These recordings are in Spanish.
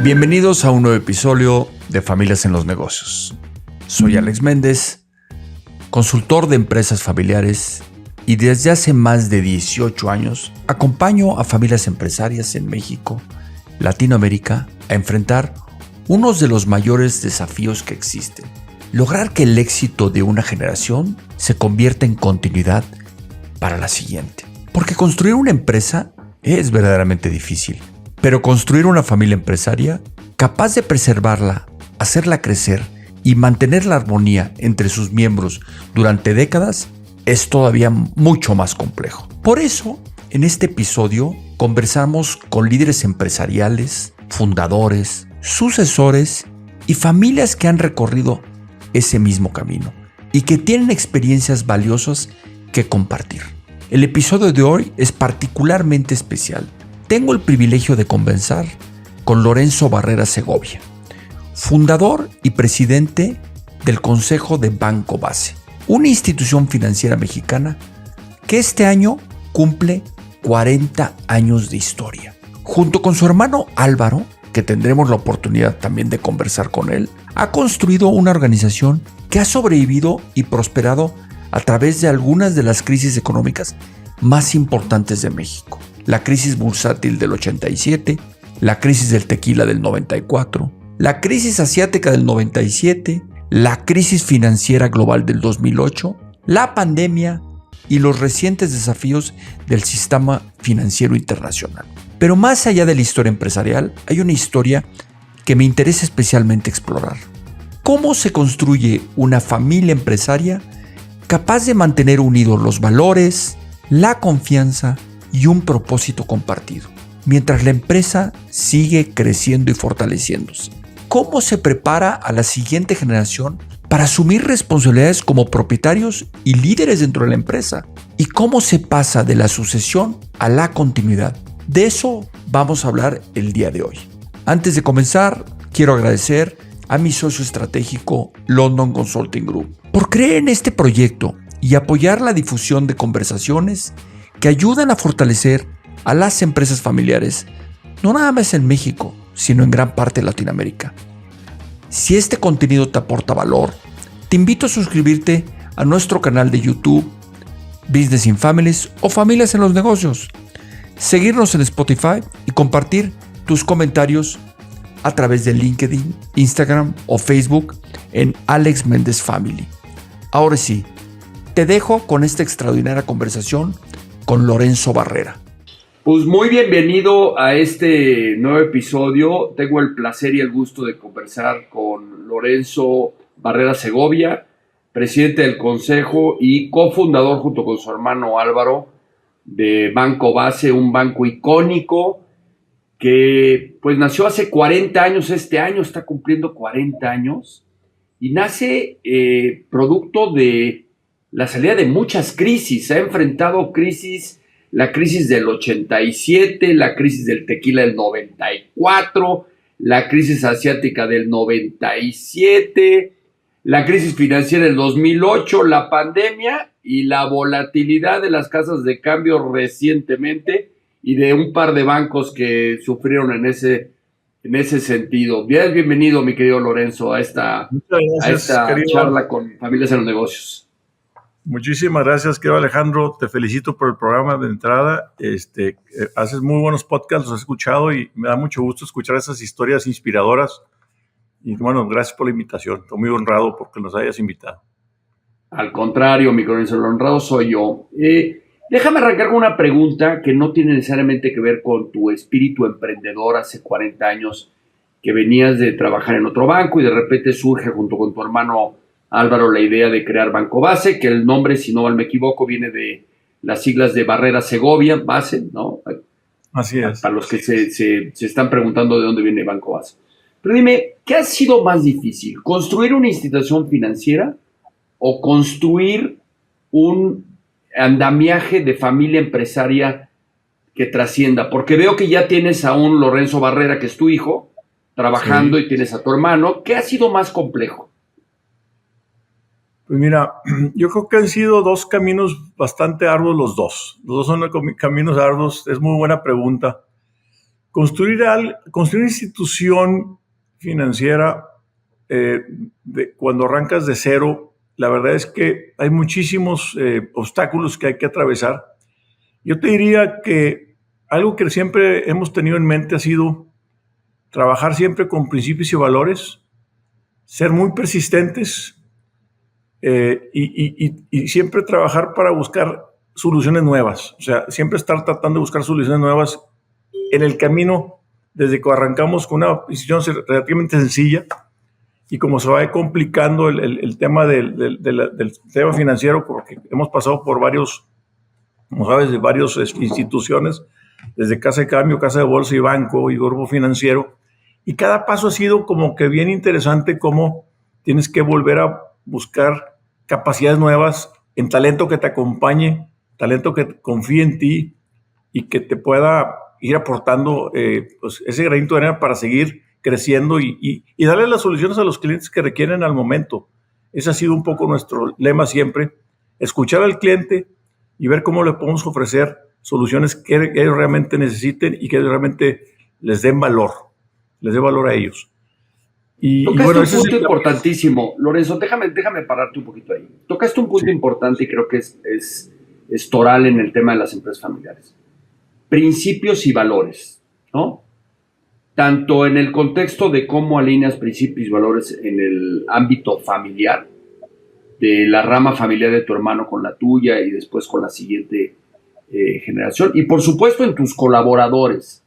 Bienvenidos a un nuevo episodio de Familias en los Negocios. Soy Alex Méndez, consultor de empresas familiares, y desde hace más de 18 años acompaño a familias empresarias en México, Latinoamérica, a enfrentar uno de los mayores desafíos que existen: lograr que el éxito de una generación se convierta en continuidad para la siguiente. Porque construir una empresa es verdaderamente difícil, pero construir una familia empresaria capaz de preservarla, hacerla crecer y mantener la armonía entre sus miembros durante décadas es todavía mucho más complejo. Por eso, en este episodio conversamos con líderes empresariales, fundadores, sucesores y familias que han recorrido ese mismo camino y que tienen experiencias valiosas que compartir. El episodio de hoy es particularmente especial. Tengo el privilegio de conversar con Lorenzo Barrera Segovia, fundador y presidente del Consejo de Banco Base, una institución financiera mexicana que este año cumple 40 años de historia. Junto con su hermano Álvaro, que tendremos la oportunidad también de conversar con él, ha construido una organización que ha sobrevivido y prosperado a través de algunas de las crisis económicas más importantes de México. La crisis bursátil del 87, la crisis del tequila del 94, la crisis asiática del 97, la crisis financiera global del 2008, la pandemia y los recientes desafíos del sistema financiero internacional. Pero más allá de la historia empresarial, hay una historia que me interesa especialmente explorar. ¿Cómo se construye una familia empresaria capaz de mantener unidos los valores, la confianza y un propósito compartido, mientras la empresa sigue creciendo y fortaleciéndose? ¿Cómo se prepara a la siguiente generación para asumir responsabilidades como propietarios y líderes dentro de la empresa? ¿Y cómo se pasa de la sucesión a la continuidad? De eso vamos a hablar el día de hoy. Antes de comenzar, quiero agradecer a mi socio estratégico London Consulting Group por creer en este proyecto y apoyar la difusión de conversaciones que ayudan a fortalecer a las empresas familiares, no nada más en México, sino en gran parte de Latinoamérica. Si este contenido te aporta valor, te invito a suscribirte a nuestro canal de YouTube, Business in Families o Familias en los Negocios, seguirnos en Spotify y compartir tus comentarios a través de LinkedIn, Instagram o Facebook en Alex Méndez Family. Ahora sí, te dejo con esta extraordinaria conversación con Lorenzo Barrera. Pues muy bienvenido a este nuevo episodio. Tengo el placer y el gusto de conversar con Lorenzo Barrera Segovia, presidente del Consejo y cofundador junto con su hermano Álvaro de Banco Base, un banco icónico que pues nació hace 40 años, este año está cumpliendo 40 años y nace producto de la salida de muchas crisis. Ha enfrentado crisis, la crisis del 87, la crisis del tequila del 94, la crisis asiática del 97, la crisis financiera del 2008, la pandemia y la volatilidad de las casas de cambio recientemente y de un par de bancos que sufrieron en ese sentido. Bienvenido, mi querido Lorenzo, a esta charla con Familias en los Negocios. Muchísimas gracias, querido Alejandro. Te felicito por el programa de entrada. Haces muy buenos podcasts, los he escuchado y me da mucho gusto escuchar esas historias inspiradoras. Y bueno, gracias por la invitación. Estoy muy honrado porque nos hayas invitado. Al contrario, mi Lorenzo, el honrado soy yo. Déjame arrancar con una pregunta que no tiene necesariamente que ver con tu espíritu emprendedor hace 40 años, que venías de trabajar en otro banco y de repente surge junto con tu hermano Álvaro la idea de crear Banco Base, que el nombre, si no mal me equivoco, viene de las siglas de Barrera Segovia, Base, ¿no? Así es. Para los que se están preguntando de dónde viene Banco Base. Pero dime, ¿qué ha sido más difícil? ¿Construir una institución financiera o construir un andamiaje de familia empresaria que trascienda? Porque veo que ya tienes a un Lorenzo Barrera, que es tu hijo, trabajando, sí, y tienes a tu hermano. ¿Qué ha sido más complejo? Pues mira, yo creo que han sido dos caminos bastante arduos los dos. Los dos son caminos arduos. Es muy buena pregunta. Construir institución financiera cuando arrancas de cero, la verdad es que hay muchísimos obstáculos que hay que atravesar. Yo te diría que algo que siempre hemos tenido en mente ha sido trabajar siempre con principios y valores, ser muy persistentes y siempre trabajar para buscar soluciones nuevas. O sea, siempre estar tratando de buscar soluciones nuevas en el camino desde que arrancamos con una institución relativamente sencilla y como se va complicando el tema del tema financiero, porque hemos pasado por varios, como sabes, de varias instituciones, desde Casa de Cambio, Casa de Bolsa y Banco y Grupo Financiero, y cada paso ha sido como que bien interesante, cómo tienes que volver a buscar capacidades nuevas, en talento que te acompañe, talento que confíe en ti y que te pueda ir aportando pues ese granito de arena para seguir creciendo y darle las soluciones a los clientes que requieren al momento. Ese ha sido un poco nuestro lema siempre, escuchar al cliente y ver cómo le podemos ofrecer soluciones que ellos realmente necesiten y que realmente les den valor, les dé valor a ellos. Tocaste bueno, un punto importantísimo. Lorenzo, déjame pararte un poquito ahí. Tocaste un punto importante y creo que es toral en el tema de las empresas familiares. Principios y valores, ¿no? Tanto en el contexto de cómo alineas principios y valores en el ámbito familiar, de la rama familiar de tu hermano con la tuya y después con la siguiente generación, y por supuesto en tus colaboradores.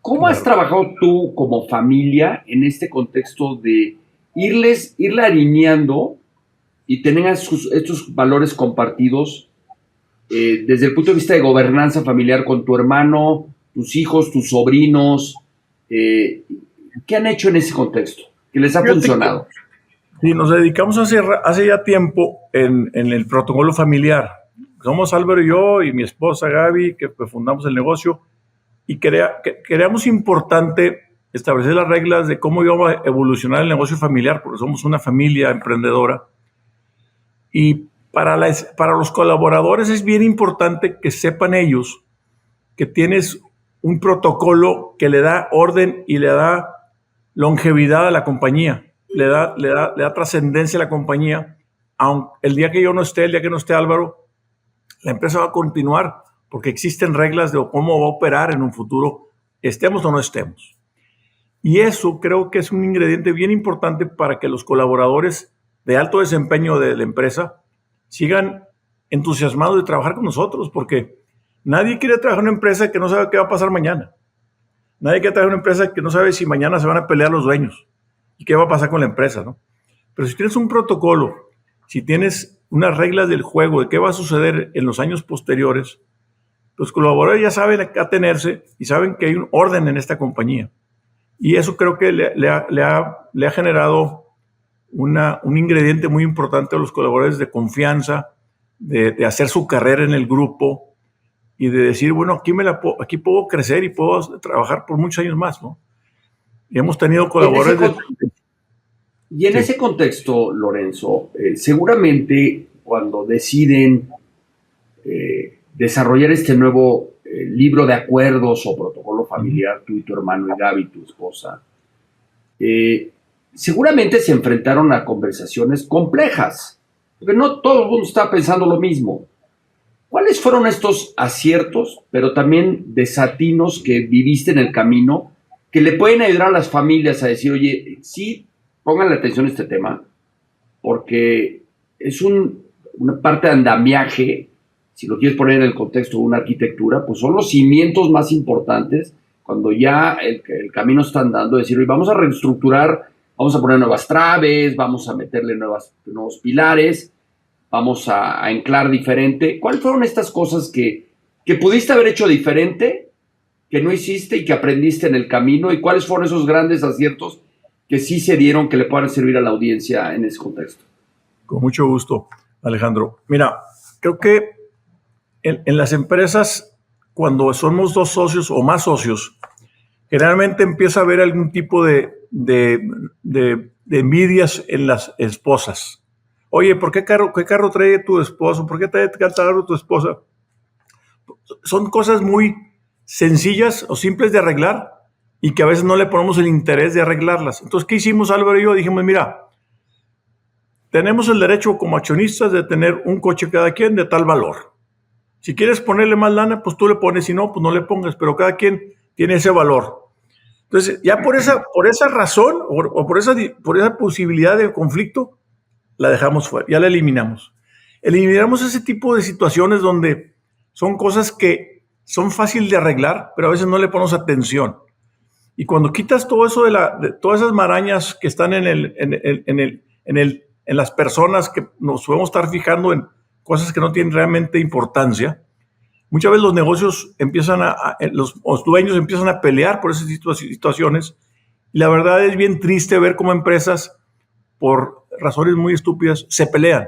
¿Cómo has trabajado tú como familia en este contexto de irla alineando y tener estos valores compartidos desde el punto de vista de gobernanza familiar con tu hermano, tus hijos, tus sobrinos? ¿Qué han hecho en ese contexto? ¿Qué les ha funcionado? Sí, nos dedicamos hace ya tiempo en el protocolo familiar. Somos Álvaro y yo y mi esposa Gaby, que fundamos el negocio, y creamos importante establecer las reglas de cómo íbamos a evolucionar el negocio familiar, porque somos una familia emprendedora. Y para los colaboradores es bien importante que sepan ellos que tienes un protocolo que le da orden y le da longevidad a la compañía, le da trascendencia a la compañía. Aunque el día que yo no esté, el día que no esté Álvaro, la empresa va a continuar porque existen reglas de cómo va a operar en un futuro, estemos o no estemos. Y eso creo que es un ingrediente bien importante para que los colaboradores de alto desempeño de la empresa sigan entusiasmados de trabajar con nosotros, porque nadie quiere trabajar en una empresa que no sabe qué va a pasar mañana. Nadie quiere trabajar en una empresa que no sabe si mañana se van a pelear los dueños y qué va a pasar con la empresa, ¿no? Pero si tienes un protocolo, si tienes unas reglas del juego de qué va a suceder en los años posteriores, los colaboradores ya saben a qué atenerse y saben que hay un orden en esta compañía. Y eso creo que le ha generado un ingrediente muy importante a los colaboradores de confianza, de hacer su carrera en el grupo y de decir, bueno, aquí puedo crecer y puedo trabajar por muchos años más, ¿no? Y hemos tenido colaboradores Y en ese contexto, Lorenzo, seguramente cuando deciden desarrollar este nuevo libro de acuerdos o protocolo familiar, tú y tu hermano y Gaby, tu esposa, seguramente se enfrentaron a conversaciones complejas, porque no todo el mundo está pensando lo mismo. ¿Cuáles fueron estos aciertos, pero también desatinos que viviste en el camino, que le pueden ayudar a las familias a decir, oye, sí, pónganle atención a este tema, porque es una parte de andamiaje, si lo quieres poner en el contexto de una arquitectura, pues son los cimientos más importantes cuando ya el camino está andando, decir, oye, vamos a reestructurar, vamos a poner nuevas traves, vamos a meterle nuevos pilares, vamos a anclar diferente. ¿Cuáles fueron estas cosas que pudiste haber hecho diferente, que no hiciste y que aprendiste en el camino? ¿Y cuáles fueron esos grandes aciertos que sí se dieron que le puedan servir a la audiencia en ese contexto? Con mucho gusto, Alejandro. Mira, creo que en las empresas, cuando somos dos socios o más socios, generalmente empieza a haber algún tipo de envidias en las esposas Oye, qué carro trae tu esposo? ¿Por qué trae carro tu esposa? Son cosas muy sencillas o simples de arreglar y que a veces no le ponemos el interés de arreglarlas. Entonces, ¿qué hicimos Álvaro y yo? Dijimos, mira, tenemos el derecho como accionistas de tener un coche cada quien de tal valor. Si quieres ponerle más lana, pues tú le pones, si no, pues no le pongas, pero cada quien tiene ese valor. Entonces, ya por esa razón o por esa posibilidad de conflicto, la dejamos fuera, ya la eliminamos. Eliminamos ese tipo de situaciones donde son cosas que son fáciles de arreglar, pero a veces no le ponemos atención. Y cuando quitas todo eso de todas esas marañas que están en las personas, que nos podemos estar fijando en cosas que no tienen realmente importancia, muchas veces los negocios los dueños empiezan a pelear por esas situaciones. Y la verdad es bien triste ver cómo empresas, por razones muy estúpidas, se pelean.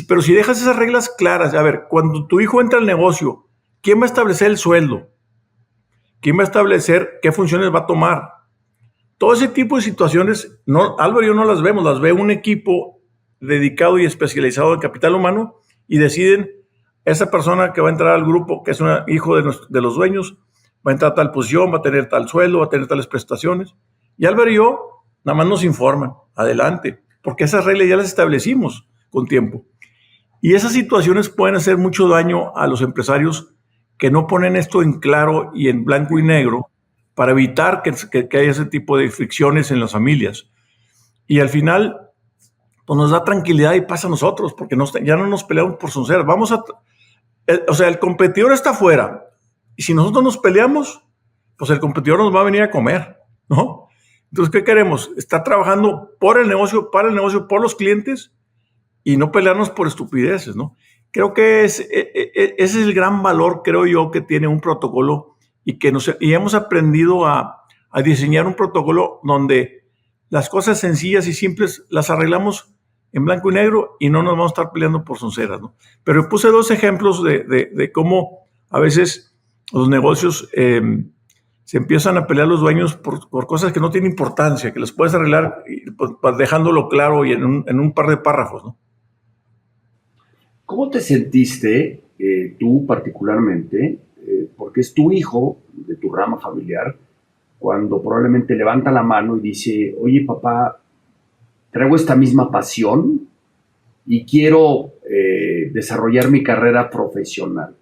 Pero si dejas esas reglas claras, a ver, cuando tu hijo entra al negocio, ¿quién va a establecer el sueldo? ¿Quién va a establecer qué funciones va a tomar? Todo ese tipo de situaciones, Álvaro y yo no las vemos, las ve un equipo dedicado y especializado en capital humano y deciden, esa persona que va a entrar al grupo, que es un hijo de los dueños, va a entrar a tal posición, va a tener tal sueldo, va a tener tales prestaciones. Y Álvaro y yo nada más nos informan, adelante, porque esas reglas ya las establecimos con tiempo. Y esas situaciones pueden hacer mucho daño a los empresarios que no ponen esto en claro y en blanco y negro para evitar que haya ese tipo de fricciones en las familias. Y al final, pues nos da tranquilidad y pasa a nosotros, porque ya no nos peleamos por sonceras. El competidor está afuera. Y si nosotros nos peleamos, pues el competidor nos va a venir a comer, ¿no? Entonces, ¿qué queremos? Estar trabajando por el negocio, para el negocio, por los clientes y no pelearnos por estupideces, ¿no? Creo que ese es el gran valor, creo yo, que tiene un protocolo y hemos aprendido a diseñar un protocolo donde las cosas sencillas y simples las arreglamos en blanco y negro y no nos vamos a estar peleando por sonceras, ¿no? Pero puse dos ejemplos de cómo a veces los negocios se empiezan a pelear los dueños por cosas que no tienen importancia, que las puedes arreglar dejándolo claro y en un par de párrafos, ¿no? ¿Cómo te sentiste tú particularmente, porque es tu hijo de tu rama familiar, cuando probablemente levanta la mano y dice, oye papá, traigo esta misma pasión y quiero desarrollar mi carrera profesional?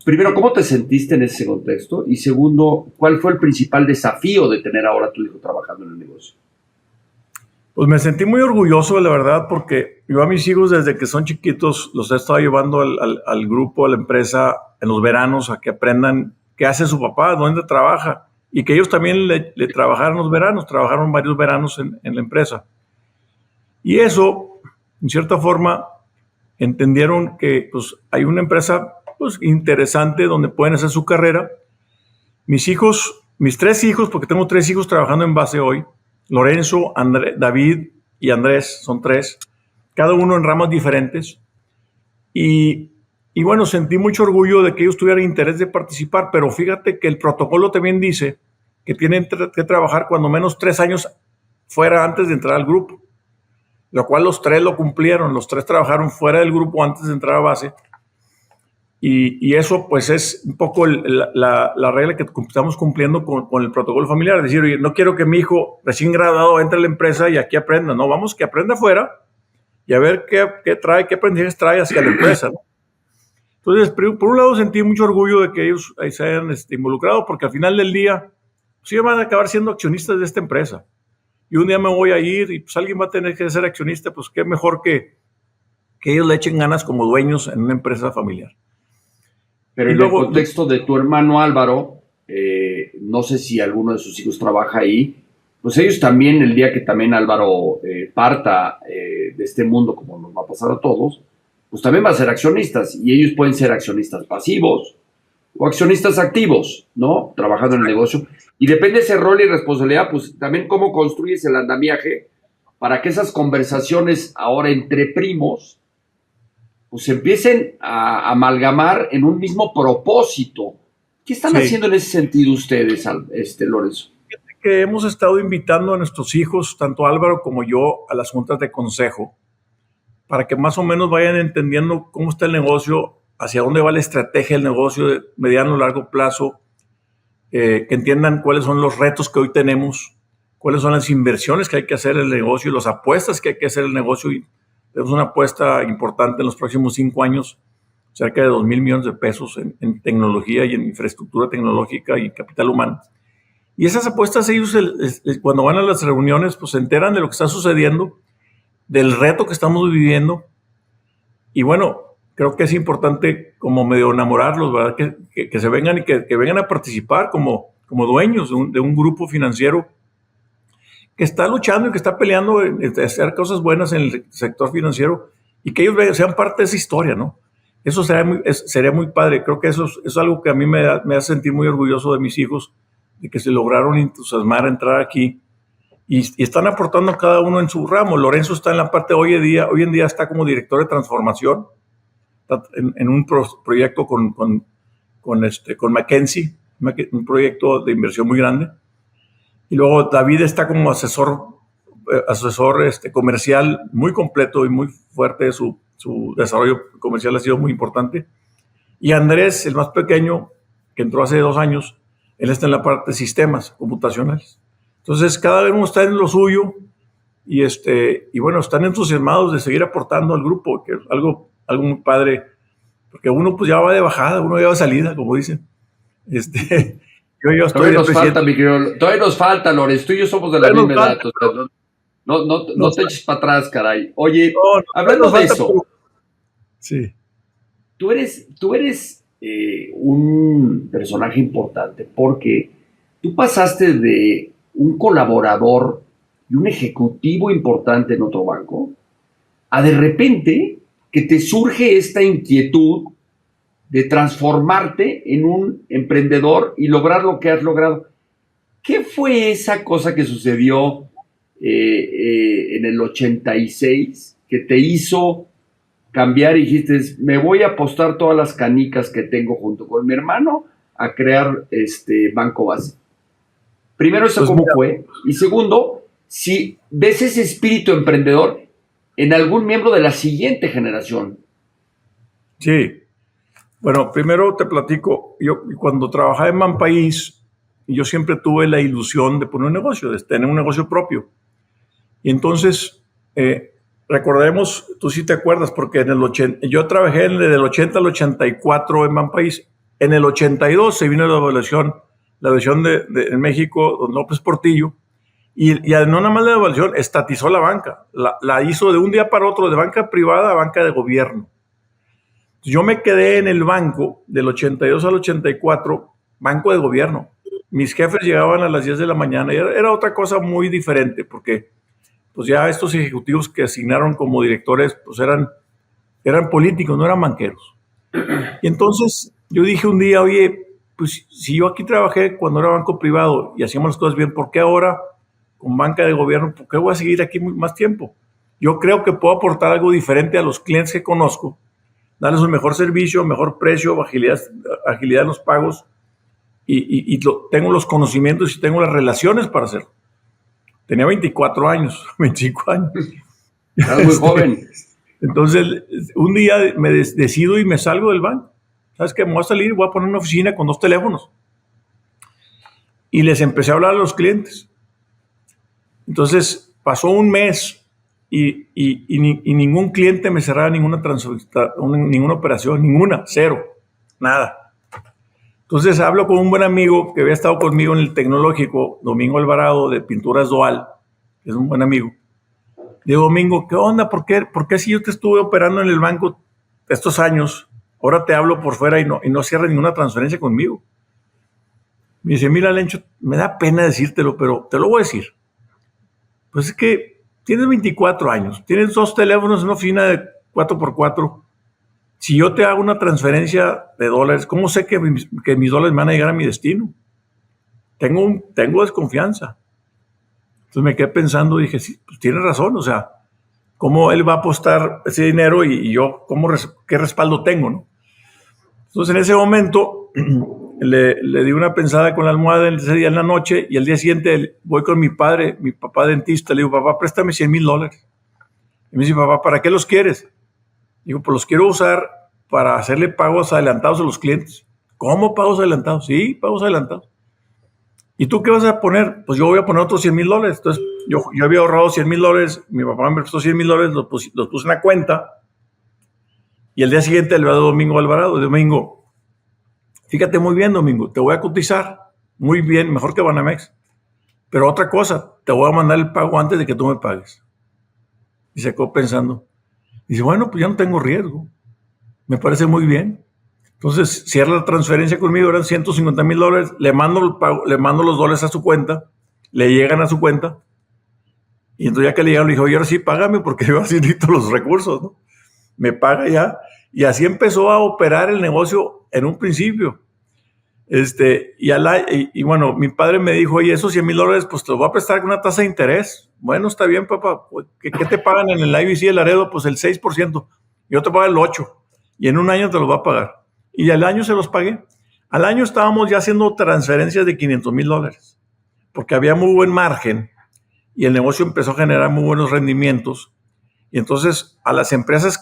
Primero, ¿cómo te sentiste en ese contexto? Y segundo, ¿cuál fue el principal desafío de tener ahora a tu hijo trabajando en el negocio? Pues me sentí muy orgulloso, la verdad, porque yo a mis hijos desde que son chiquitos los he estado llevando al grupo, a la empresa, en los veranos, a que aprendan qué hace su papá, dónde trabaja, y que ellos también le trabajaron los veranos, trabajaron varios veranos en la empresa. Y eso, en cierta forma, entendieron que pues, hay una empresa pues, interesante donde pueden hacer su carrera. Mis tres hijos, porque tengo 3 hijos trabajando en base hoy, Lorenzo, David y Andrés, son 3, cada uno en ramas diferentes. Y bueno, sentí mucho orgullo de que ellos tuvieran interés de participar, pero fíjate que el protocolo también dice que tienen que trabajar cuando menos 3 años fuera antes de entrar al grupo, lo cual los 3 lo cumplieron, los 3 trabajaron fuera del grupo antes de entrar a base. Y eso pues es un poco la regla que estamos cumpliendo con el protocolo familiar. Es decir, oye, no quiero que mi hijo recién graduado entre a la empresa y aquí aprenda. No, vamos que aprenda afuera y a ver qué trae, qué aprendizajes trae hacia la empresa, ¿no? Entonces, por un lado sentí mucho orgullo de que ellos se hayan involucrado, porque al final del día pues ellos van a acabar siendo accionistas de esta empresa. Y un día me voy a ir y pues alguien va a tener que ser accionista, pues qué mejor que ellos le echen ganas como dueños en una empresa familiar. Pero en el contexto de tu hermano Álvaro, no sé si alguno de sus hijos trabaja ahí, pues ellos también, el día que también Álvaro parta de este mundo, como nos va a pasar a todos, pues también va a ser accionistas, y ellos pueden ser accionistas pasivos o accionistas activos, ¿no? Trabajando en el negocio. Y depende de ese rol y responsabilidad, pues también cómo construyes el andamiaje para que esas conversaciones ahora entre primos pues empiecen a amalgamar en un mismo propósito. ¿Qué están haciendo en ese sentido ustedes, Lorenzo? que hemos estado invitando a nuestros hijos, tanto Álvaro como yo, a las juntas de consejo, para que más o menos vayan entendiendo cómo está el negocio, hacia dónde va la estrategia del negocio de mediano o largo plazo, que entiendan cuáles son los retos que hoy tenemos, cuáles son las inversiones que hay que hacer en el negocio y las apuestas que hay que hacer en el negocio. Y tenemos una apuesta importante en los próximos 5 años, cerca de 2,000 millones de pesos en tecnología y en infraestructura tecnológica y capital humano. Y esas apuestas ellos, cuando van a las reuniones, pues se enteran de lo que está sucediendo, del reto que estamos viviendo. Y bueno, creo que es importante como medio enamorarlos, ¿verdad? Que se vengan y que vengan a participar como dueños de un grupo financiero que está luchando y que está peleando en hacer cosas buenas en el sector financiero y que ellos sean parte de esa historia, ¿no? Eso sería muy padre. Creo que eso es algo que a mí me hace sentir muy orgulloso de mis hijos, de que se lograron entusiasmar a entrar aquí y están aportando cada uno en su ramo. Lorenzo está en la parte hoy en día está como director de transformación en un proyecto con McKinsey, un proyecto de inversión muy grande. Y luego David está como asesor comercial muy completo y muy fuerte. Su desarrollo comercial ha sido muy importante. Y Andrés, el más pequeño, que entró hace 2 años, él está en la parte de sistemas computacionales. Entonces, cada uno está en lo suyo y bueno, están entusiasmados de seguir aportando al grupo, que es algo muy padre, porque uno pues ya va de bajada, uno ya va de salida, como dicen. Yo estoy todavía nos falta, Lorenz, tú y yo somos de la misma edad. No te eches para atrás, caray. Oye, hablando de eso, sí. Tú eres un personaje importante porque tú pasaste de un colaborador y un ejecutivo importante en otro banco a de repente que te surge esta inquietud de transformarte en un emprendedor y lograr lo que has logrado. ¿Qué fue esa cosa que sucedió en el 86 que te hizo cambiar y dijiste, me voy a apostar todas las canicas que tengo junto con mi hermano a crear Banco Base? Primero, eso cómo fue. Y segundo, si ves ese espíritu emprendedor en algún miembro de la siguiente generación. Sí. Bueno, primero te platico. Yo cuando trabajaba en Banpaís, yo siempre tuve la ilusión de poner un negocio, de tener un negocio propio. Y entonces, recordemos, tú sí te acuerdas, porque yo trabajé desde el 80 al 84 en Banpaís. En el 82 se vino la devaluación en México, don López Portillo, y no nada más la devaluación, estatizó la banca. La hizo de un día para otro, de banca privada a banca de gobierno. Yo me quedé en el banco del 82 al 84, banco de gobierno. Mis jefes llegaban a las 10 de la mañana y era otra cosa muy diferente, porque pues ya estos ejecutivos que asignaron como directores pues eran políticos, no eran banqueros. Y entonces yo dije un día, oye, pues si yo aquí trabajé cuando era banco privado y hacíamos las cosas bien, ¿por qué ahora con banca de gobierno, por qué voy a seguir aquí más tiempo? Yo creo que puedo aportar algo diferente a los clientes que conozco, darles un mejor servicio, mejor precio, agilidad en los pagos y tengo los conocimientos y tengo las relaciones para hacerlo. Tenía 24 años, 25 años. Era muy joven. Entonces, un día me decido y me salgo del banco. ¿Sabes qué? Me voy a salir, voy a poner una oficina con 2 teléfonos. Y les empecé a hablar a los clientes. Entonces, pasó un mes y ningún cliente me cerraba ninguna operación, ninguna, cero, nada. Entonces hablo con un buen amigo que había estado conmigo en el tecnológico, Domingo Alvarado, de Pinturas Doal, que es un buen amigo. Digo, Domingo, ¿qué onda? ¿Por qué si yo te estuve operando en el banco estos años, ahora te hablo por fuera y no cierras ninguna transferencia conmigo? Me dice, mira, Lencho, me da pena decírtelo, pero te lo voy a decir. Pues es que tienes 24 años, tienes 2 teléfonos en una oficina de 4x4. Si yo te hago una transferencia de dólares, ¿cómo sé que mis dólares van a llegar a mi destino? Tengo desconfianza. Entonces me quedé pensando y dije, sí, pues tienes razón, o sea, ¿cómo él va a apostar ese dinero y yo qué respaldo tengo, no? Entonces en ese momento le di una pensada con la almohada ese día en la noche y al día siguiente voy con mi padre, mi papá dentista, le digo, papá, préstame $100,000. Y me dice, papá, ¿para qué los quieres? Digo, pues los quiero usar para hacerle pagos adelantados a los clientes. ¿Cómo pagos adelantados? Sí, pagos adelantados. ¿Y tú qué vas a poner? Pues yo voy a poner otros $100,000. Entonces, yo había ahorrado $100,000, mi papá me prestó $100,000, los puse en la cuenta. Y el día siguiente le va a dar Domingo Alvarado. Domingo, fíjate muy bien, Domingo, te voy a cotizar muy bien, mejor que Banamex. Pero otra cosa, te voy a mandar el pago antes de que tú me pagues. Y se quedó pensando. Dice, bueno, pues ya no tengo riesgo. Me parece muy bien. Entonces cierra la transferencia conmigo, eran $150,000. Le mando el pago, le mando los dólares a su cuenta, le llegan a su cuenta. Y entonces ya que le llegaron, le dije, oye, ahora sí, págame porque yo así necesito los recursos, ¿no? Me paga ya. Y así empezó a operar el negocio en un principio. Y bueno, mi padre me dijo, oye, esos $100,000, pues te los voy a prestar con una tasa de interés. Bueno, está bien, papá. ¿Qué te pagan en el IBC de Laredo? Pues el 6%. Yo te pago el 8%. Y en un año te los va a pagar. Y al año se los pagué. Al año estábamos ya haciendo transferencias de $500,000. Porque había muy buen margen. Y el negocio empezó a generar muy buenos rendimientos. Y entonces a las empresas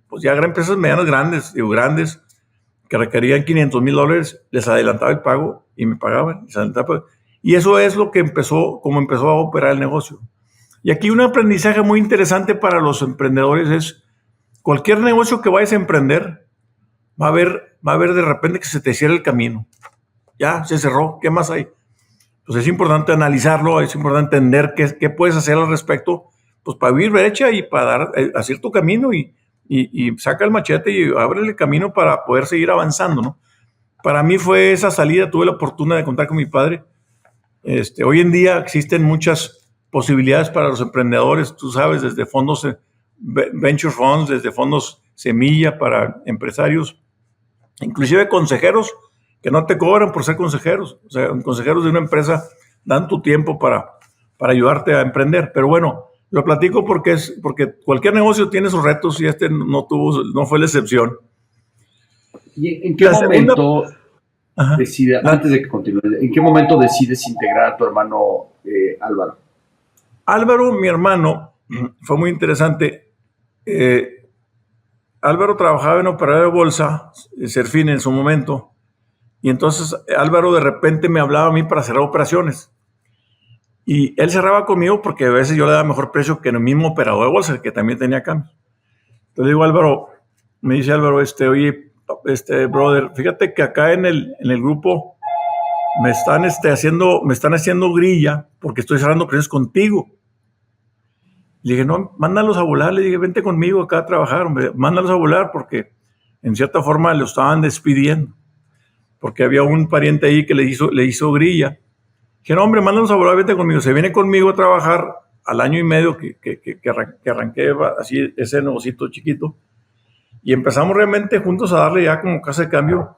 pues ya eran empresas medianas grandes, que requerían $500,000, les adelantaba el pago y me pagaban. Y eso es lo que como empezó a operar el negocio. Y aquí un aprendizaje muy interesante para los emprendedores es, cualquier negocio que vayas a emprender, va a haber de repente que se te cierre el camino. Ya, se cerró, ¿qué más hay? Pues es importante analizarlo, es importante entender qué puedes hacer al respecto, pues para vivir derecha y para hacer tu camino y saca el machete y ábrele el camino para poder seguir avanzando, ¿no? Para mí fue esa salida, tuve la oportunidad de contar con mi padre. Hoy en día existen muchas posibilidades para los emprendedores, tú sabes, desde fondos venture funds, desde fondos semilla para empresarios, inclusive consejeros que no te cobran por ser consejeros, o sea, consejeros de una empresa dan tu tiempo para ayudarte a emprender. Pero bueno, lo platico porque cualquier negocio tiene sus retos y no fue la excepción. ¿Y en qué momento antes de que continúe, en qué momento decides integrar a tu hermano Álvaro? Álvaro, mi hermano, fue muy interesante. Álvaro trabajaba en operador de bolsa, Serfín en su momento, y entonces Álvaro de repente me hablaba a mí para cerrar operaciones. Y él cerraba conmigo porque a veces yo le daba mejor precio que en el mismo operador de bolsa, que también tenía cambio. Entonces le digo, Álvaro, me dice Álvaro, oye, brother, fíjate que acá en el grupo me están haciendo grilla porque estoy cerrando precios contigo. Le dije, no, mándalos a volar. Le dije, vente conmigo acá a trabajar, hombre. Mándalos a volar porque en cierta forma lo estaban despidiendo. Porque había un pariente ahí que le hizo grilla. Dije, no, hombre, mándalos a volar, vete conmigo. Se viene conmigo a trabajar al año y medio que arranqué así ese negocito chiquito. Y empezamos realmente juntos a darle ya como casa de cambio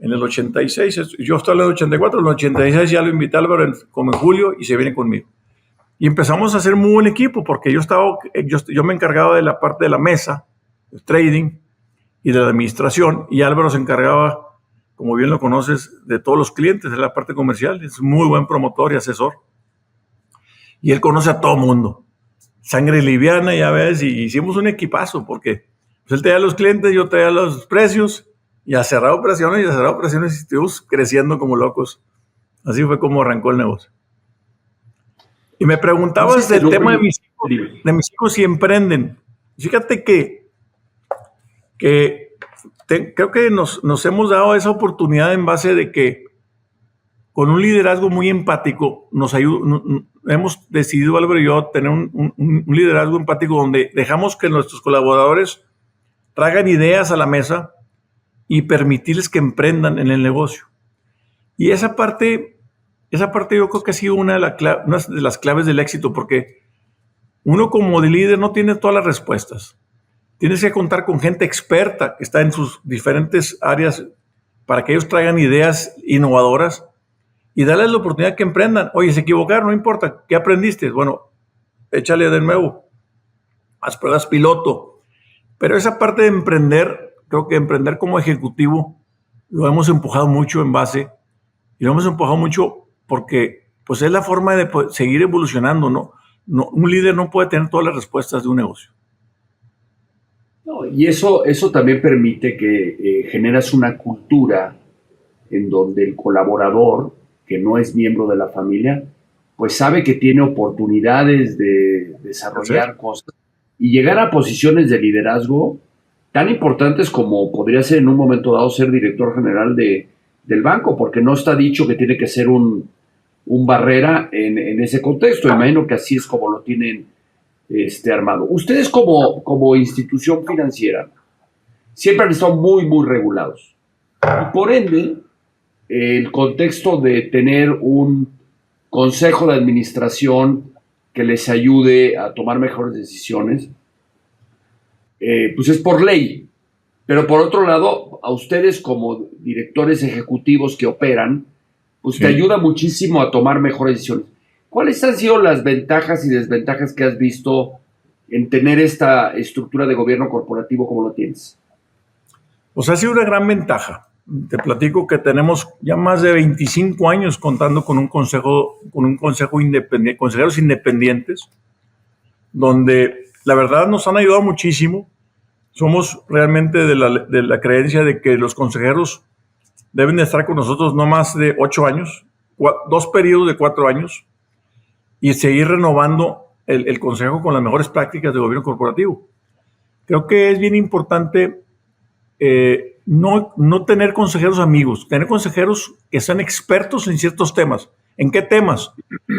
en el 86. Yo estaba en el 84, en el 86 ya lo invité a Álvaro como en julio y se viene conmigo. Y empezamos a hacer muy buen equipo porque yo me encargaba de la parte de la mesa, el trading y de la administración, y Álvaro se encargaba, como bien lo conoces, de todos los clientes, de la parte comercial. Es muy buen promotor y asesor. Y él conoce a todo mundo. Sangre liviana, ya ves, y hicimos un equipazo porque pues él traía los clientes, yo traía los precios, y a cerrar operaciones y estuvimos creciendo como locos. Así fue como arrancó el negocio. Y me preguntabas del tema de mis hijos si emprenden. Fíjate que creo que nos hemos dado esa oportunidad en base de que con un liderazgo muy empático hemos decidido, Álvaro y yo, tener un liderazgo empático donde dejamos que nuestros colaboradores traigan ideas a la mesa y permitirles que emprendan en el negocio. Y esa parte yo creo que ha sido una de las claves del éxito, porque uno como líder no tiene todas las respuestas. Tienes que contar con gente experta que está en sus diferentes áreas para que ellos traigan ideas innovadoras y darles la oportunidad que emprendan. Oye, se equivocaron, no importa. ¿Qué aprendiste? Bueno, échale de nuevo. Haz pruebas piloto. Pero esa parte de emprender, creo que emprender como ejecutivo lo hemos empujado mucho en base, y lo hemos empujado mucho porque pues es la forma de seguir evolucionando, ¿no? Un líder no puede tener todas las respuestas de un negocio. No, y eso también permite que generas una cultura en donde el colaborador, que no es miembro de la familia, pues sabe que tiene oportunidades de desarrollar cosas y llegar a posiciones de liderazgo tan importantes como podría ser en un momento dado ser director general del banco, porque no está dicho que tiene que ser un Barrera en ese contexto. Imagino que así es como lo tienen armado. Ustedes como institución financiera siempre han estado muy, muy regulados. Y por ende, el contexto de tener un consejo de administración que les ayude a tomar mejores decisiones, pues es por ley. Pero por otro lado, a ustedes como directores ejecutivos que operan, pues te ayuda muchísimo a tomar mejores decisiones. ¿Cuáles han sido las ventajas y desventajas que has visto en tener esta estructura de gobierno corporativo como lo tienes? Pues ha sido una gran ventaja. Te platico que tenemos ya más de 25 años contando con un consejo independiente, consejeros independientes, donde la verdad nos han ayudado muchísimo. Somos realmente de la creencia de que los consejeros deben de estar con nosotros no más de 8 años, 2 periodos de 4 años, y seguir renovando el consejo con las mejores prácticas de gobierno corporativo. Creo que es bien importante no tener consejeros amigos, tener consejeros que sean expertos en ciertos temas. ¿En qué temas?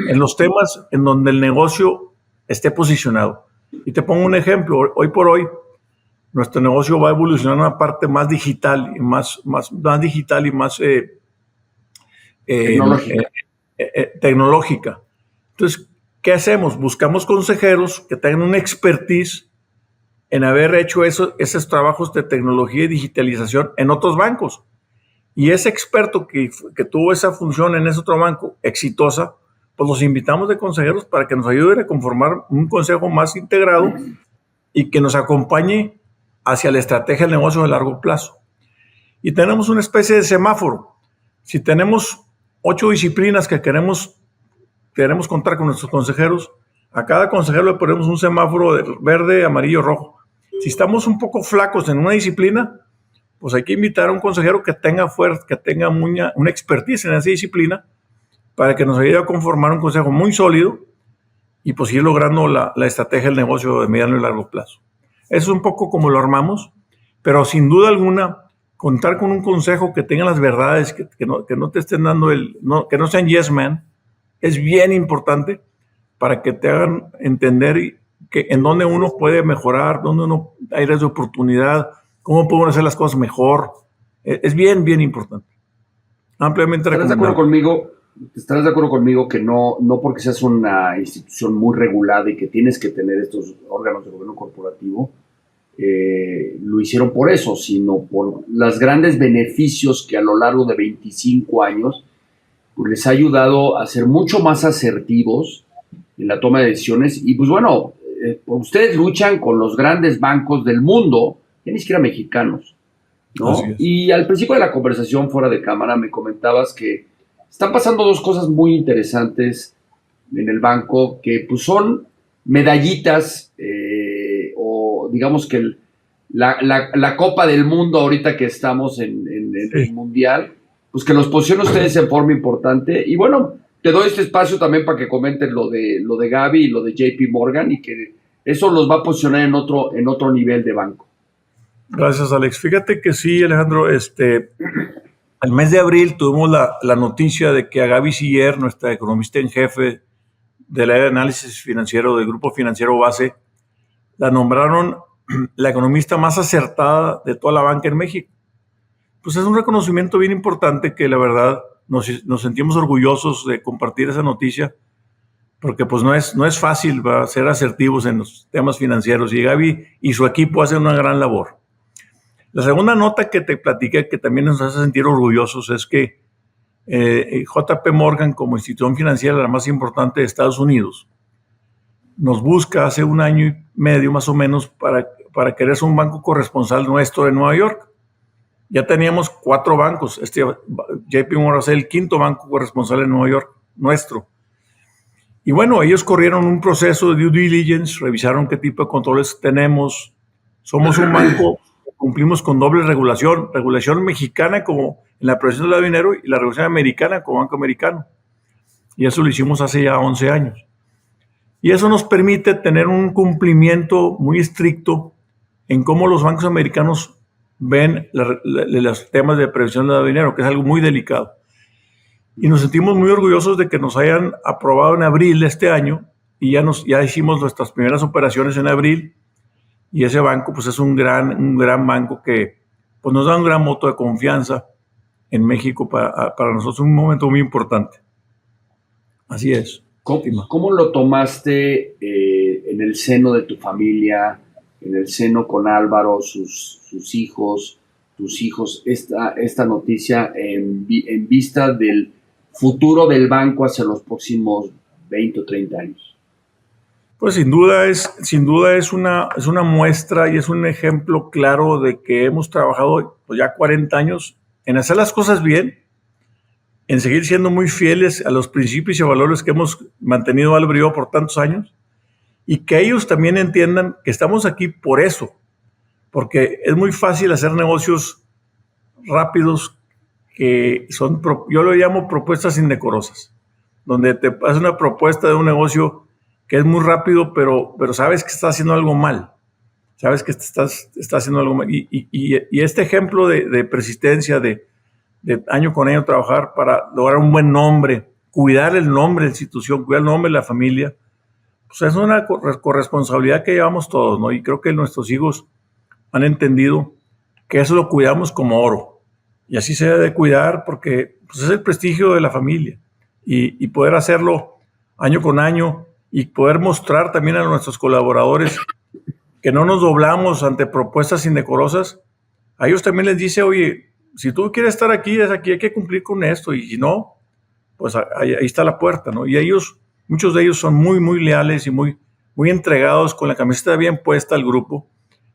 En los temas en donde el negocio esté posicionado. Y te pongo un ejemplo. Hoy por hoy, nuestro negocio va a evolucionar a una parte más digital y más tecnológica. Entonces, ¿qué hacemos? Buscamos consejeros que tengan una expertise en haber hecho esos trabajos de tecnología y digitalización en otros bancos. Y ese experto que tuvo esa función en ese otro banco exitosa, pues los invitamos de consejeros para que nos ayuden a conformar un consejo más integrado y que nos acompañe hacia la estrategia del negocio de largo plazo. Y tenemos una especie de semáforo. Si tenemos 8 disciplinas que queremos contar con nuestros consejeros, a cada consejero le ponemos un semáforo de verde, amarillo, rojo. Si estamos un poco flacos en una disciplina, pues hay que invitar a un consejero que tenga fuerza, que tenga una expertise en esa disciplina para que nos ayude a conformar un consejo muy sólido y pues ir logrando la estrategia del negocio de mediano y largo plazo. Eso es un poco como lo armamos, pero sin duda alguna, contar con un consejo que tenga las verdades, que no te estén dando que no sean yes man, es bien importante para que te hagan entender que en dónde uno puede mejorar, dónde uno hay áreas de oportunidad, cómo podemos hacer las cosas mejor. Es bien, bien importante. Ampliamente recomendado. ¿Estarás de acuerdo conmigo que no porque seas una institución muy regulada y que tienes que tener estos órganos de gobierno corporativo, lo hicieron por eso, sino por los grandes beneficios que a lo largo de 25 años pues les ha ayudado a ser mucho más asertivos en la toma de decisiones? Y pues bueno, ustedes luchan con los grandes bancos del mundo, ya ni siquiera mexicanos, ¿no? Y al principio de la conversación fuera de cámara me comentabas que están pasando 2 cosas muy interesantes en el banco que pues son medallitas o digamos que la Copa del Mundo ahorita que estamos en el Mundial, pues que los posiciona ustedes en forma importante. Y bueno, te doy este espacio también para que comenten lo de Gaby y lo de JP Morgan y que eso los va a posicionar en otro nivel de banco. Gracias, Alex. Fíjate que sí, Alejandro, el mes de abril tuvimos la noticia de que a Gaby Siller, nuestra economista en jefe del área de análisis financiero del Grupo Financiero Base, la nombraron la economista más acertada de toda la banca en México. Pues es un reconocimiento bien importante que la verdad nos sentimos orgullosos de compartir esa noticia, porque pues no es fácil ser asertivos en los temas financieros y Gaby y su equipo hacen una gran labor. La segunda nota que te platiqué que también nos hace sentir orgullosos es que JP Morgan, como institución financiera la más importante de Estados Unidos, nos busca hace 1 año y medio más o menos para querer ser un banco corresponsal nuestro en Nueva York. ya teníamos 4 bancos. JP Morgan es el 5º banco corresponsal en Nueva York, nuestro. Y bueno, ellos corrieron un proceso de due diligence, revisaron qué tipo de controles tenemos. Somos un banco que cumplimos con doble regulación mexicana como en la protección del dinero y la regulación americana como banco americano. Y eso lo hicimos hace ya 11 años. Y eso nos permite tener un cumplimiento muy estricto en cómo los bancos americanos ven los temas de prevención del dinero, que es algo muy delicado. Y nos sentimos muy orgullosos de que nos hayan aprobado en abril de este año y ya hicimos nuestras primeras operaciones en abril. Y ese banco pues es un gran banco que pues, nos da un gran voto de confianza en México para nosotros, un momento muy importante. Así es. ¿Cómo lo tomaste en el seno de tu familia, en el seno con Álvaro, sus hijos, tus hijos, esta noticia en vista del futuro del banco hacia los próximos 20 o 30 años? Pues sin duda es una muestra y es un ejemplo claro de que hemos trabajado pues, ya 40 años en hacer las cosas bien, en seguir siendo muy fieles a los principios y valores que hemos mantenido Álvaro y yo por tantos años, y que ellos también entiendan que estamos aquí por eso, porque es muy fácil hacer negocios rápidos que son, yo lo llamo propuestas indecorosas, donde te haces una propuesta de un negocio que es muy rápido, pero sabes que estás haciendo algo mal, sabes que estás haciendo algo mal, y este ejemplo de persistencia, de año con año trabajar para lograr un buen nombre, cuidar el nombre de la institución, cuidar el nombre de la familia, pues es una corresponsabilidad que llevamos todos, ¿no? Y creo que nuestros hijos han entendido que eso lo cuidamos como oro. Y así se debe de cuidar porque pues, es el prestigio de la familia. Y poder hacerlo año con año y poder mostrar también a nuestros colaboradores que no nos doblamos ante propuestas indecorosas, a ellos también les dice, oye, si tú quieres estar aquí, es aquí, hay que cumplir con esto, y si no, pues ahí está la puerta, ¿no? Y muchos de ellos son muy, muy leales y muy, muy entregados, con la camiseta bien puesta al grupo,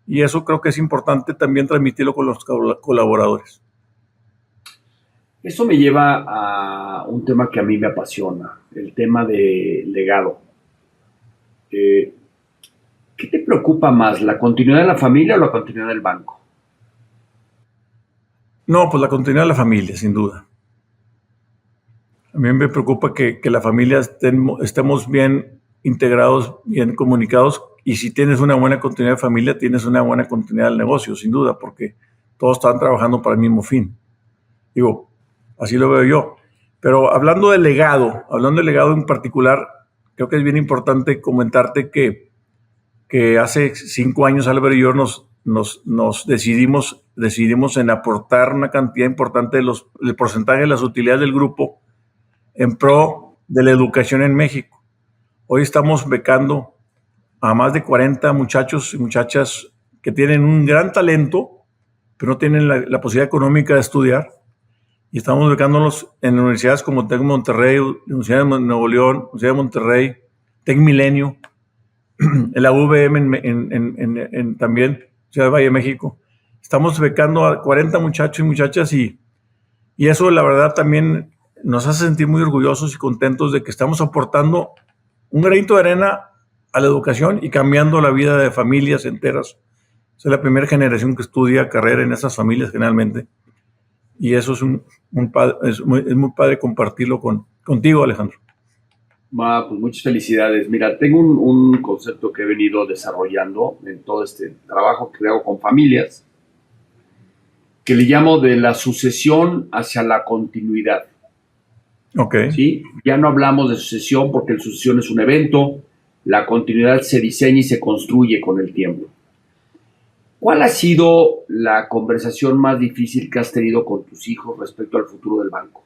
y eso creo que es importante también transmitirlo con los colaboradores. Eso me lleva a un tema que a mí me apasiona, el tema de legado. ¿Qué te preocupa más, la continuidad de la familia o la continuidad del banco? No, pues la continuidad de la familia, sin duda. A mí me preocupa que la familia estemos bien integrados, bien comunicados, y si tienes una buena continuidad de familia, tienes una buena continuidad del negocio, sin duda, porque todos están trabajando para el mismo fin. Digo, así lo veo yo. Pero hablando de legado en particular, creo que es bien importante comentarte que hace 5 años Álvaro y yo nos decidimos en aportar una cantidad importante del porcentaje de las utilidades del grupo en pro de la educación en México. Hoy estamos becando a más de 40 muchachos y muchachas que tienen un gran talento, pero no tienen la posibilidad económica de estudiar. Y estamos becándolos en universidades como TEC Monterrey, Universidad de Nuevo León, Universidad de Monterrey, TEC Milenio, en la UVM también, Ciudad de Valle de México. Estamos becando a 40 muchachos y muchachas y eso la verdad también nos hace sentir muy orgullosos y contentos de que estamos aportando un granito de arena a la educación y cambiando la vida de familias enteras. Soy la primera generación que estudia carrera en esas familias generalmente. Y eso es muy padre compartirlo contigo, Alejandro. Pues muchas felicidades. Mira, tengo un concepto que he venido desarrollando en todo este trabajo que hago con familias, que le llamo de la sucesión hacia la continuidad. Okay. ¿Sí? Ya no hablamos de sucesión porque la sucesión es un evento, la continuidad se diseña y se construye con el tiempo. ¿Cuál ha sido la conversación más difícil que has tenido con tus hijos respecto al futuro del banco?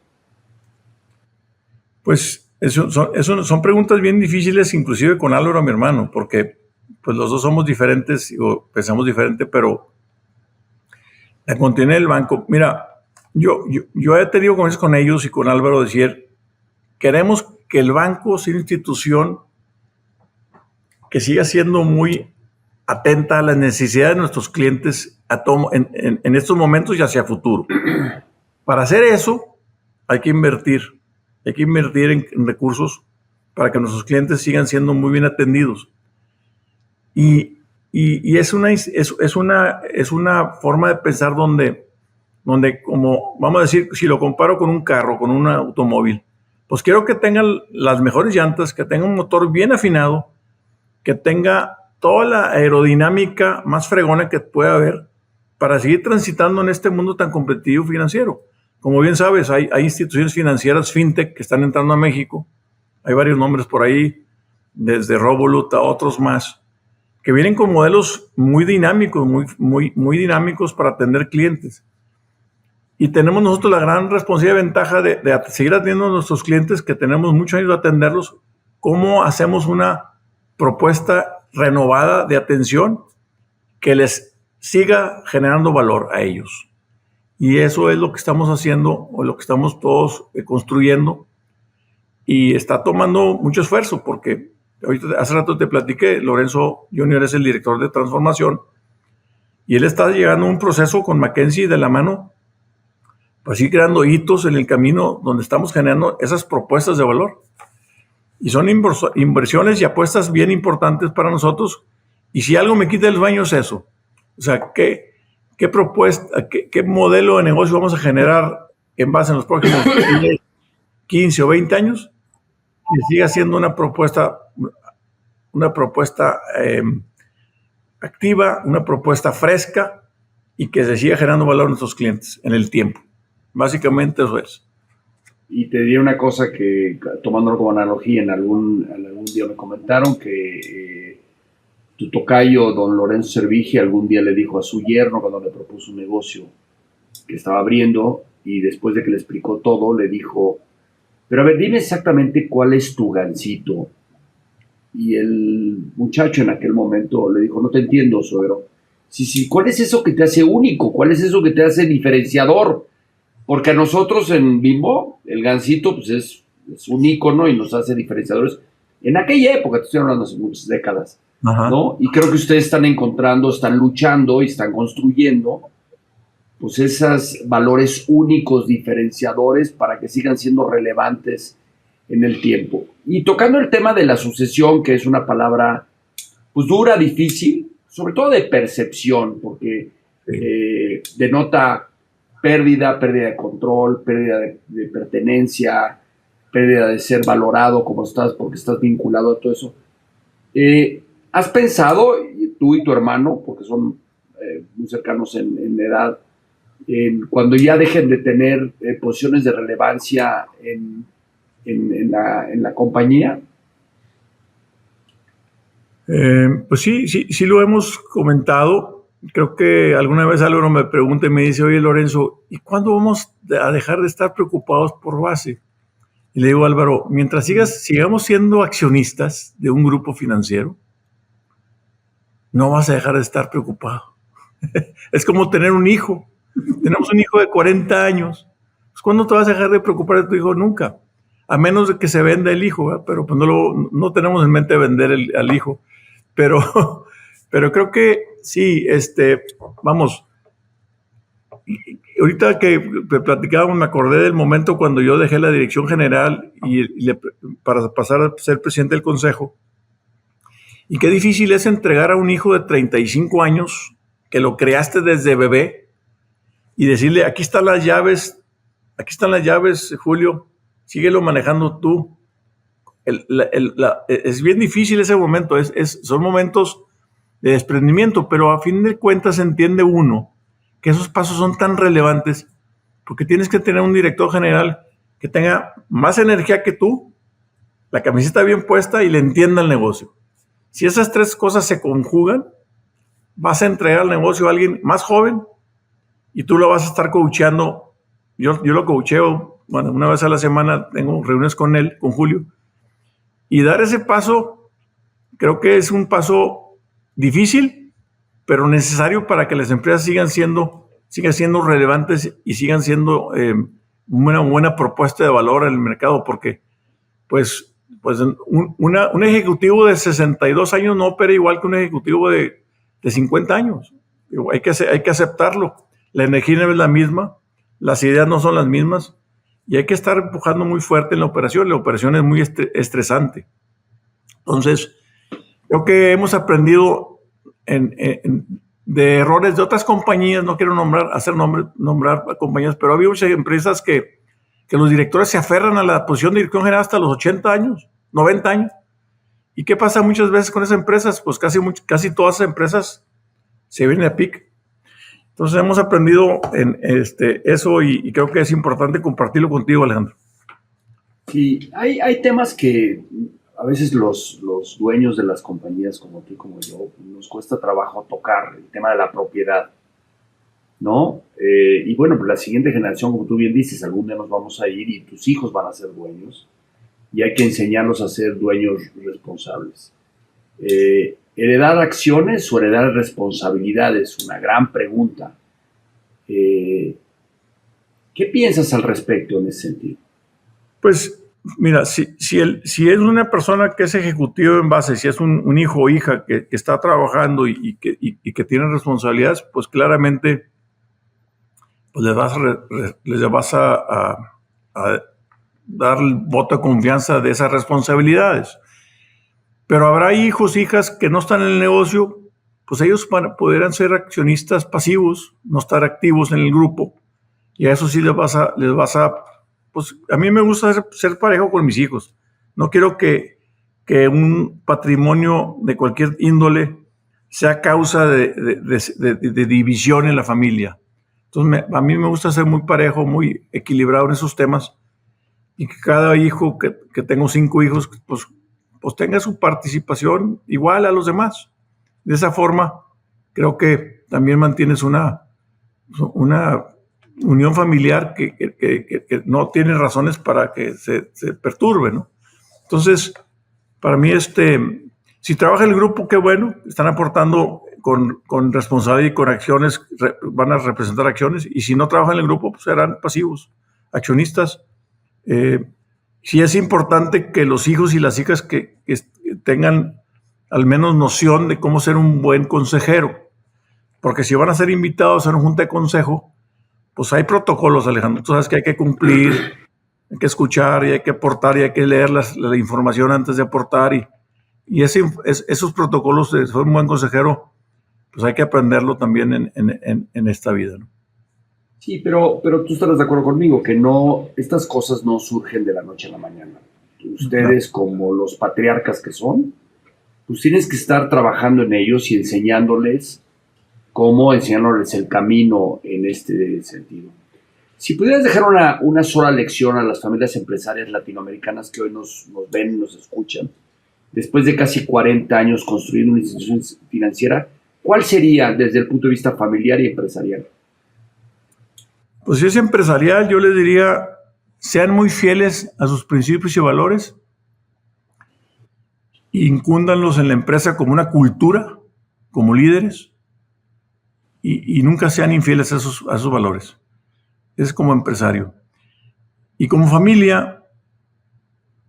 Pues eso son preguntas bien difíciles, inclusive con Álvaro, mi hermano, porque pues los dos somos diferentes o pensamos diferente, pero la continuidad del banco, mira, yo he tenido conversaciones con ellos y con Álvaro decir, queremos que el banco sea una institución que siga siendo muy atenta a las necesidades de nuestros clientes en estos momentos y hacia futuro. Para hacer eso hay que invertir en recursos para que nuestros clientes sigan siendo muy bien atendidos. Y es una forma de pensar donde, como vamos a decir, si lo comparo con un carro, con un automóvil, pues quiero que tengan las mejores llantas, que tenga un motor bien afinado, que tenga toda la aerodinámica más fregona que pueda haber para seguir transitando en este mundo tan competitivo financiero. Como bien sabes, hay instituciones financieras fintech que están entrando a México. Hay varios nombres por ahí, desde Revolut a otros más, que vienen con modelos muy dinámicos, muy dinámicos para atender clientes. Y tenemos nosotros la gran responsabilidad y ventaja de seguir atendiendo a nuestros clientes, que tenemos muchos años de atenderlos. ¿Cómo hacemos una propuesta renovada de atención que les siga generando valor a ellos? Y eso es lo que estamos haciendo, o lo que estamos todos construyendo. Y está tomando mucho esfuerzo, porque hace rato te platiqué, Lorenzo Jr. es el director de transformación, y él está llegando a un proceso con McKinsey de la mano, pues ir creando hitos en el camino donde estamos generando esas propuestas de valor. Y son inversiones y apuestas bien importantes para nosotros. Y si algo me quita el sueño es eso. O sea, ¿qué propuesta, qué modelo de negocio vamos a generar en base a los próximos 15 o 20 años? Que siga siendo una propuesta activa, una propuesta fresca, y que se siga generando valor a nuestros clientes en el tiempo. Básicamente eso es. Y te diré una cosa que, tomándolo como analogía, en algún día me comentaron que tu tocayo, don Lorenzo Servigi, algún día le dijo a su yerno, cuando le propuso un negocio que estaba abriendo, y después de que le explicó todo, le dijo: pero a ver, dime exactamente cuál es tu gancito. Y el muchacho en aquel momento le dijo: no te entiendo, suegro. Sí, ¿cuál es eso que te hace único? ¿Cuál es eso que te hace diferenciador? Porque a nosotros en Bimbo, el gansito pues es un ícono y nos hace diferenciadores. En aquella época, te estoy hablando hace muchas décadas, ¿no? Y creo que ustedes están encontrando, están luchando y están construyendo pues esos valores únicos, diferenciadores, para que sigan siendo relevantes en el tiempo. Y tocando el tema de la sucesión, que es una palabra pues dura, difícil, sobre todo de percepción, porque denota pérdida de control, pérdida de pertenencia, pérdida de ser valorado como estás, porque estás vinculado a todo eso. ¿Has pensado, tú y tu hermano, porque son muy cercanos en edad, cuando ya dejen de tener posiciones de relevancia en la compañía? Pues sí lo hemos comentado. Creo que alguna vez Álvaro me pregunta y me dice: oye, Lorenzo, ¿y cuándo vamos a dejar de estar preocupados por base? Y le digo: Álvaro, mientras sigamos siendo accionistas de un grupo financiero, no vas a dejar de estar preocupado. Es como tener un hijo. Tenemos un hijo de 40 años. Pues, ¿cuándo te vas a dejar de preocupar de tu hijo? Nunca. A menos de que se venda el hijo, ¿verdad? Pero pues no tenemos en mente vender al hijo. Pero creo que sí, vamos, ahorita que platicábamos me acordé del momento cuando yo dejé la dirección general para pasar a ser presidente del consejo. Y qué difícil es entregar a un hijo de 35 años, que lo creaste desde bebé, y decirle: aquí están las llaves, Julio, síguelo manejando tú. Es bien difícil ese momento, son momentos de desprendimiento, pero a fin de cuentas entiende uno que esos pasos son tan relevantes, porque tienes que tener un director general que tenga más energía que tú, la camiseta bien puesta y le entienda el negocio. Si esas tres cosas se conjugan, vas a entregar el negocio a alguien más joven y tú lo vas a estar coacheando. Yo lo coacheo, bueno, una vez a la semana tengo reuniones con él, con Julio, y dar ese paso creo que es un paso difícil, pero necesario para que las empresas sigan siendo relevantes y sigan siendo una buena propuesta de valor en el mercado, porque un ejecutivo de 62 años no opera igual que un ejecutivo de de 50 años. Digo, hay que aceptarlo. La energía no es la misma, las ideas no son las mismas y hay que estar empujando muy fuerte en la operación. La operación es muy estresante. Entonces, creo que hemos aprendido de errores de otras compañías. No quiero nombrar compañías, pero había muchas empresas que los directores se aferran a la posición de dirección general hasta los 80 años, 90 años. ¿Y qué pasa muchas veces con esas empresas? Pues casi todas esas empresas se vienen a pique. Entonces hemos aprendido en eso y creo que es importante compartirlo contigo, Alejandro. Sí, hay temas que a veces los dueños de las compañías como tú y como yo nos cuesta trabajo tocar, el tema de la propiedad, ¿no? Y bueno, pues la siguiente generación, como tú bien dices, algún día nos vamos a ir y tus hijos van a ser dueños y hay que enseñarlos a ser dueños responsables. ¿Heredar acciones o heredar responsabilidades? Una gran pregunta. ¿Qué piensas al respecto en ese sentido? Pues mira, si es una persona que es ejecutivo en base, si es un hijo o hija que está trabajando y que tiene responsabilidades, pues claramente pues les vas a dar el voto de confianza de esas responsabilidades. Pero habrá hijos, hijas que no están en el negocio, pues ellos podrán ser accionistas pasivos, no estar activos en el grupo. Y a eso sí les vas a pues a mí me gusta ser parejo con mis hijos. No quiero que un patrimonio de cualquier índole sea causa de división en la familia. Entonces a mí me gusta ser muy parejo, muy equilibrado en esos temas y que cada hijo, que tengo 5 hijos, pues tenga su participación igual a los demás. De esa forma, creo que también mantienes una unión familiar que no tiene razones para que se perturbe, ¿no? Entonces, para mí, si trabaja el grupo, qué bueno, están aportando con responsabilidad y con acciones, van a representar acciones, y si no trabajan en el grupo, pues serán pasivos, accionistas. Sí es importante que los hijos y las hijas que tengan al menos noción de cómo ser un buen consejero, porque si van a ser invitados a una junta de consejo, pues hay protocolos, Alejandro. Tú sabes que hay que cumplir, hay que escuchar y hay que aportar y hay que leer la información antes de aportar y esos protocolos de ser un buen consejero, pues hay que aprenderlo también en esta vida, ¿no? Sí, pero tú estarás de acuerdo conmigo que no, estas cosas no surgen de la noche a la mañana. Ustedes, como los patriarcas que son, pues tienes que estar trabajando en ellos y enseñándoles el camino en este sentido. Si pudieras dejar una sola lección a las familias empresarias latinoamericanas que hoy nos ven y nos escuchan, después de casi 40 años construyendo una institución financiera, ¿cuál sería desde el punto de vista familiar y empresarial? Pues si es empresarial, yo les diría, sean muy fieles a sus principios y valores, incúndanlos en la empresa como una cultura, como líderes, y nunca sean infieles a esos valores. Es como empresario. Y como familia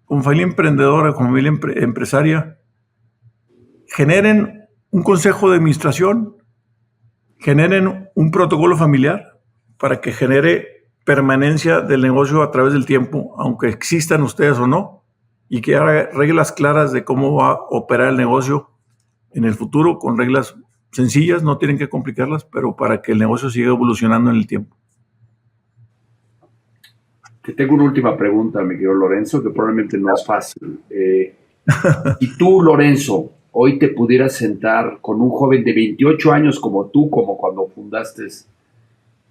emprendedora, como familia empresaria, generen un consejo de administración, generen un protocolo familiar para que genere permanencia del negocio a través del tiempo, aunque existan ustedes o no, y que haga reglas claras de cómo va a operar el negocio en el futuro, con reglas sencillas, no tienen que complicarlas, pero para que el negocio siga evolucionando en el tiempo. Te tengo una última pregunta, mi querido Lorenzo, que probablemente no es fácil. Si tú, Lorenzo, hoy te pudieras sentar con un joven de 28 años como tú, como cuando fundaste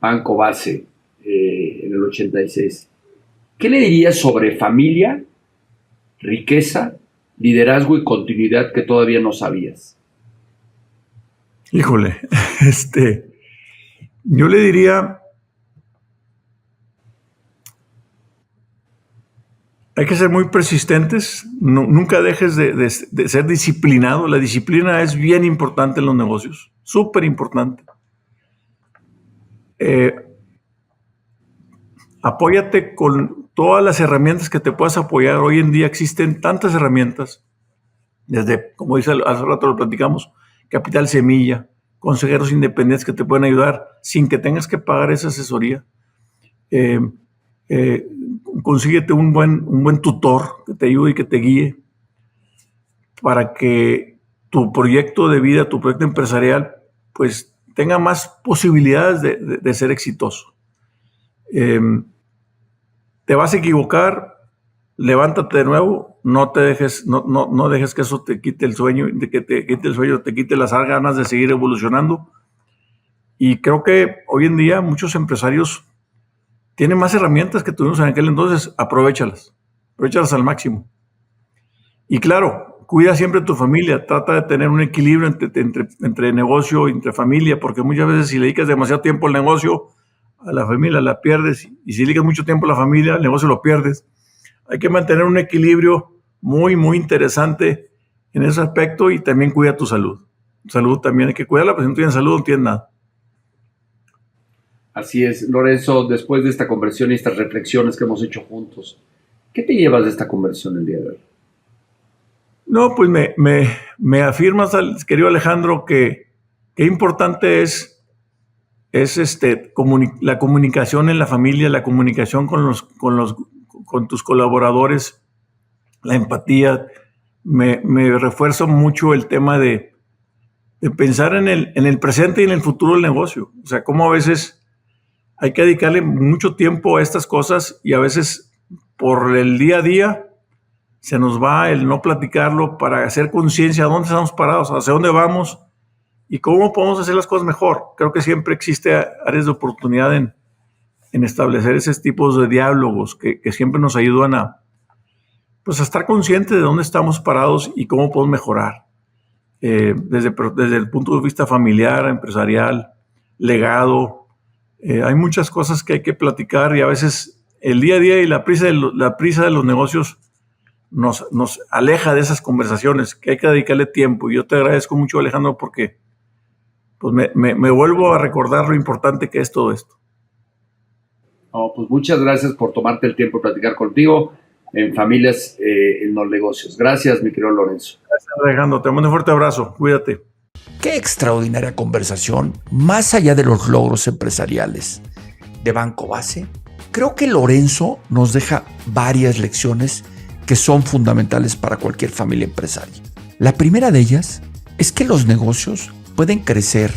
Banco Base en el 86, ¿qué le dirías sobre familia, riqueza, liderazgo y continuidad que todavía no sabías? Híjole, yo le diría, hay que ser muy persistentes, nunca dejes de ser disciplinado. La disciplina es bien importante en los negocios, súper importante. Apóyate con todas las herramientas que te puedas apoyar. Hoy en día existen tantas herramientas, desde, como dice hace rato lo platicamos, Capital Semilla, consejeros independientes que te pueden ayudar sin que tengas que pagar esa asesoría. Consíguete un buen tutor que te ayude y que te guíe para que tu proyecto de vida, tu proyecto empresarial, pues tenga más posibilidades de ser exitoso. Te vas a equivocar, levántate de nuevo, no dejes que eso te quite el sueño, te quite las ganas de seguir evolucionando. Y creo que hoy en día muchos empresarios tienen más herramientas que tuvimos en aquel entonces, aprovéchalas al máximo. Y claro, cuida siempre tu familia, trata de tener un equilibrio entre negocio y entre familia, porque muchas veces si le dedicas demasiado tiempo al negocio, a la familia la pierdes, y si dedicas mucho tiempo a la familia, el negocio lo pierdes. Hay que mantener un equilibrio muy, muy interesante en ese aspecto, y también cuida tu salud. Salud también hay que cuidarla, porque si no tienes salud no tienes nada. Así es, Lorenzo, después de esta conversión y estas reflexiones que hemos hecho juntos, ¿qué te llevas de esta conversión el día de hoy? No, pues me afirmas, querido Alejandro, que qué importante es la comunicación en la familia, la comunicación con tus colaboradores, la empatía. Me refuerza mucho el tema de pensar en el presente y en el futuro del negocio. O sea, cómo a veces hay que dedicarle mucho tiempo a estas cosas y a veces por el día a día se nos va el no platicarlo para hacer conciencia de dónde estamos parados, hacia dónde vamos y cómo podemos hacer las cosas mejor. Creo que siempre existe áreas de oportunidad en establecer esos tipos de diálogos que siempre nos ayudan a estar conscientes de dónde estamos parados y cómo podemos mejorar. Desde el punto de vista familiar, empresarial, legado. Hay muchas cosas que hay que platicar y a veces el día a día y la prisa de los negocios nos aleja de esas conversaciones que hay que dedicarle tiempo. Y yo te agradezco mucho, Alejandro, porque pues me vuelvo a recordar lo importante que es todo esto. Pues muchas gracias por tomarte el tiempo de platicar contigo en Familias en los Negocios. Gracias, mi querido Lorenzo. Gracias, Alejandro. Te mando un fuerte abrazo. Cuídate. Qué extraordinaria conversación, más allá de los logros empresariales de Banco Base. Creo que Lorenzo nos deja varias lecciones que son fundamentales para cualquier familia empresaria. La primera de ellas es que los negocios pueden crecer,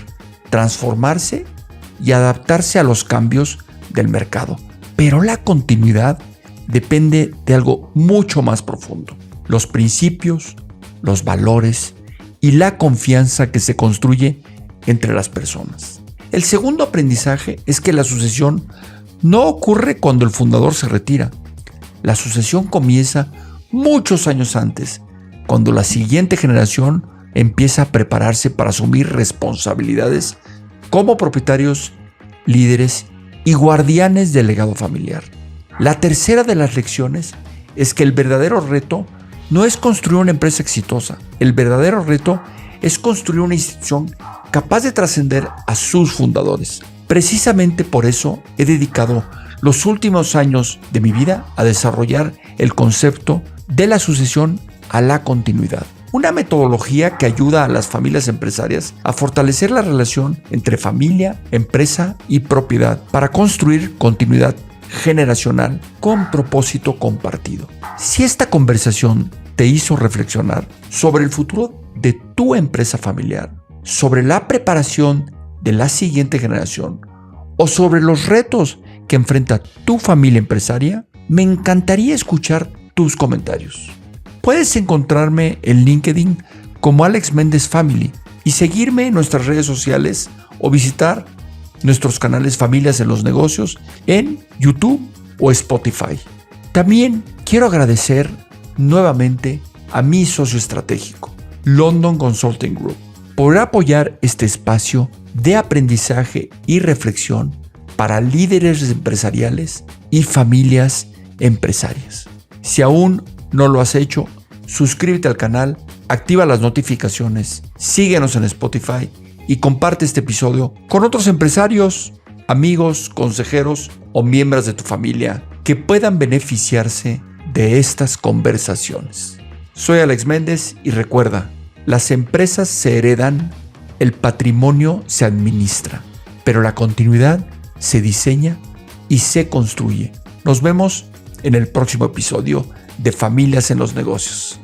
transformarse y adaptarse a los cambios del mercado, pero la continuidad depende de algo mucho más profundo: los principios, los valores y la confianza que se construye entre las personas. El segundo aprendizaje es que la sucesión no ocurre cuando el fundador se retira. La sucesión comienza muchos años antes, cuando la siguiente generación empieza a prepararse para asumir responsabilidades como propietarios, líderes y guardianes del legado familiar. La tercera de las lecciones es que el verdadero reto no es construir una empresa exitosa. El verdadero reto es construir una institución capaz de trascender a sus fundadores. Precisamente por eso he dedicado los últimos años de mi vida a desarrollar el concepto de la sucesión a la continuidad. Una metodología que ayuda a las familias empresarias a fortalecer la relación entre familia, empresa y propiedad para construir continuidad generacional con propósito compartido. Si esta conversación te hizo reflexionar sobre el futuro de tu empresa familiar, sobre la preparación de la siguiente generación o sobre los retos que enfrenta tu familia empresaria, me encantaría escuchar tus comentarios. Puedes encontrarme en LinkedIn como Alex Méndez Family y seguirme en nuestras redes sociales o visitar nuestros canales Familias en los Negocios en YouTube o Spotify. También quiero agradecer nuevamente a mi socio estratégico, London Consulting Group, por apoyar este espacio de aprendizaje y reflexión para líderes empresariales y familias empresarias. Si aún no lo has hecho, suscríbete al canal, activa las notificaciones, síguenos en Spotify y comparte este episodio con otros empresarios, amigos, consejeros o miembros de tu familia que puedan beneficiarse de estas conversaciones. Soy Alex Méndez y recuerda, las empresas se heredan, El patrimonio se administra, pero la continuidad se diseña y se construye. Nos vemos en el próximo episodio de Familias en los Negocios.